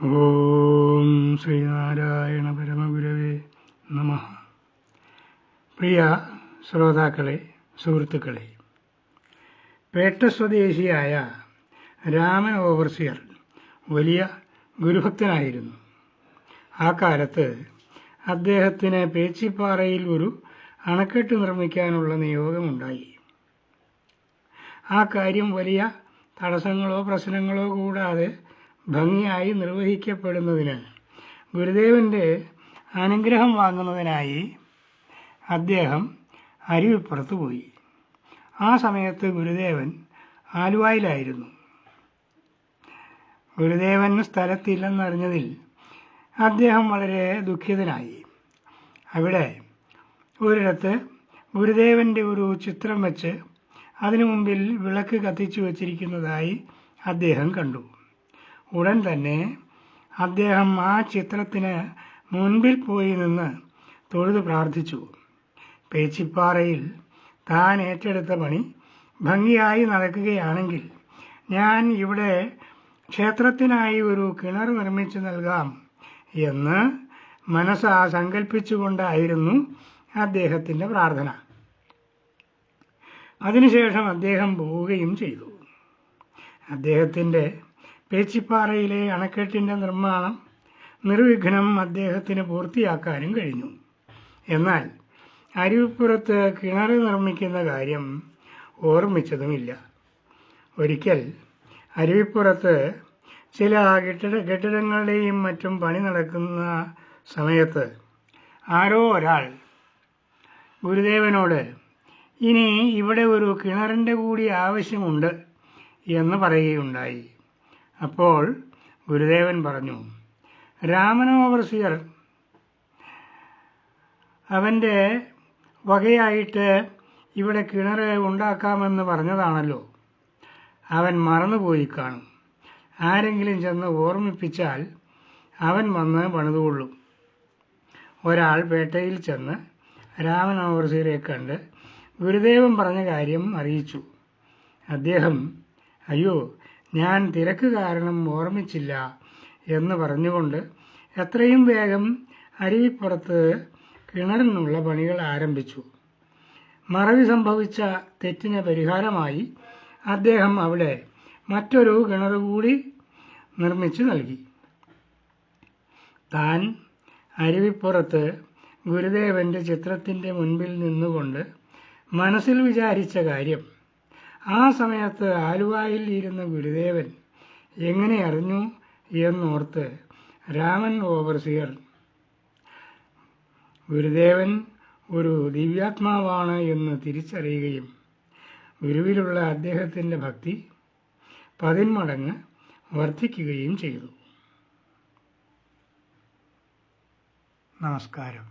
ഓം ശ്രീനാരായണ പരമഗുരവേ നമഃ. പ്രിയ ശ്രോതാക്കളെ, സുഹൃത്തുക്കളെ, പേട്ട സ്വദേശിയായ രാമൻ ഓവർസിയർ വലിയ ഗുരുഭക്തനായിരുന്നു. ആ കാലത്ത് അദ്ദേഹത്തിന് പേച്ചിപ്പാറയിൽ ഒരു അണക്കെട്ട് നിർമ്മിക്കാനുള്ള നിയോഗമുണ്ടായി. ആ കാര്യം വലിയ തടസ്സങ്ങളോ പ്രശ്നങ്ങളോ കൂടാതെ ഭംഗിയായി നിർവഹിക്കപ്പെടുന്നതിന് ഗുരുദേവൻ്റെ അനുഗ്രഹം വാങ്ങുന്നതിനായി അദ്ദേഹം അരുവിപ്പുറത്ത് പോയി. ആ സമയത്ത് ഗുരുദേവൻ ആലുവായിലായിരുന്നു. ഗുരുദേവൻ സ്ഥലത്തില്ലെന്നറിഞ്ഞതിൽ അദ്ദേഹം വളരെ ദുഃഖിതനായി. അവിടെ ഒരിടത്ത് ഗുരുദേവൻ്റെ ഒരു ചിത്രം വെച്ച് അതിനു മുമ്പിൽ വിളക്ക് കത്തിച്ചു വച്ചിരിക്കുന്നതായി അദ്ദേഹം കണ്ടു. ഉടൻ തന്നെ അദ്ദേഹം ആ ചിത്രത്തിന് മുൻപിൽ പോയി നിന്ന് തൊഴുതു പ്രാർത്ഥിച്ചു. പേച്ചിപ്പാറയിൽ താൻ ഏറ്റെടുത്ത പണി ഭംഗിയായി നടക്കുകയാണെങ്കിൽ ഞാൻ ഇവിടെ ക്ഷേത്രത്തിനായി ഒരു കിണർ നിർമ്മിച്ചു നൽകാം എന്ന് മനസ്സാ സങ്കല്പിച്ചുകൊണ്ടായിരുന്നു അദ്ദേഹത്തിൻ്റെ പ്രാർത്ഥന. അതിനുശേഷം അദ്ദേഹം പോവുകയും ചെയ്തു. അദ്ദേഹത്തിൻ്റെ പേച്ചിപ്പാറയിലെ അണക്കെട്ടിൻ്റെ നിർമ്മാണം നിർവിഘ്നം അദ്ദേഹത്തിന് പൂർത്തിയാക്കാനും കഴിഞ്ഞു. എന്നാൽ അരുവിപ്പുറത്ത് കിണർ നിർമ്മിക്കുന്ന കാര്യം ഓർമ്മിച്ചതുമില്ല. ഒരിക്കൽ അരുവിപ്പുറത്ത് ചില കെട്ടിടങ്ങളുടെയും മറ്റും പണി നടക്കുന്ന സമയത്ത് ആരോ ഒരാൾ ഗുരുദേവനോട് ഇനി ഇവിടെ ഒരു കിണറിൻ്റെ കൂടി ആവശ്യമുണ്ട് എന്ന് പറയുകയുണ്ടായി. അപ്പോൾ ഗുരുദേവൻ പറഞ്ഞു, രാമൻ ഓവർസിയർ അവൻ്റെ വകയായിട്ട് ഇവിടെ കിണർ ഉണ്ടാക്കാമെന്ന് പറഞ്ഞതാണല്ലോ. അവൻ മറന്നുപോയി കാണും. ആരെങ്കിലും ചെന്ന് ഓർമ്മിപ്പിച്ചാൽ അവൻ വന്ന് പണിതുകൊള്ളും. ഒരാൾ പേട്ടയിൽ ചെന്ന് രാമൻ ഓവർസിയറെ കണ്ട് ഗുരുദേവൻ പറഞ്ഞ കാര്യം അറിയിച്ചു. അദ്ദേഹം അയ്യോ, ഞാൻ തിരക്ക് കാരണം ഓർമ്മിച്ചില്ല എന്ന് പറഞ്ഞുകൊണ്ട് എത്രയും വേഗം അരുവിപ്പുറത്ത് കിണറിനുള്ള പണികൾ ആരംഭിച്ചു. മറവി സംഭവിച്ച തെറ്റിന് പരിഹാരമായി അദ്ദേഹം അവിടെ മറ്റൊരു കിണർ കൂടി നിർമ്മിച്ചു നൽകി. താൻ അരുവിപ്പുറത്ത് ഗുരുദേവൻ്റെ ചിത്രത്തിൻ്റെ മുൻപിൽ നിന്നുകൊണ്ട് മനസ്സിൽ വിചാരിച്ച കാര്യം ആ സമയത്ത് ആലുവായിൽ ഇരുന്ന ഗുരുദേവൻ എങ്ങനെ അറിഞ്ഞു എന്നോർത്ത് രാമൻ ഓവർസിയർ ഗുരുദേവൻ ഒരു ദിവ്യാത്മാവാണ് എന്ന് തിരിച്ചറിയുകയും ഗുരുവിലുള്ള അദ്ദേഹത്തിൻ്റെ ഭക്തി 10 മടങ്ങ് വർദ്ധിക്കുകയും ചെയ്തു. നമസ്കാരം.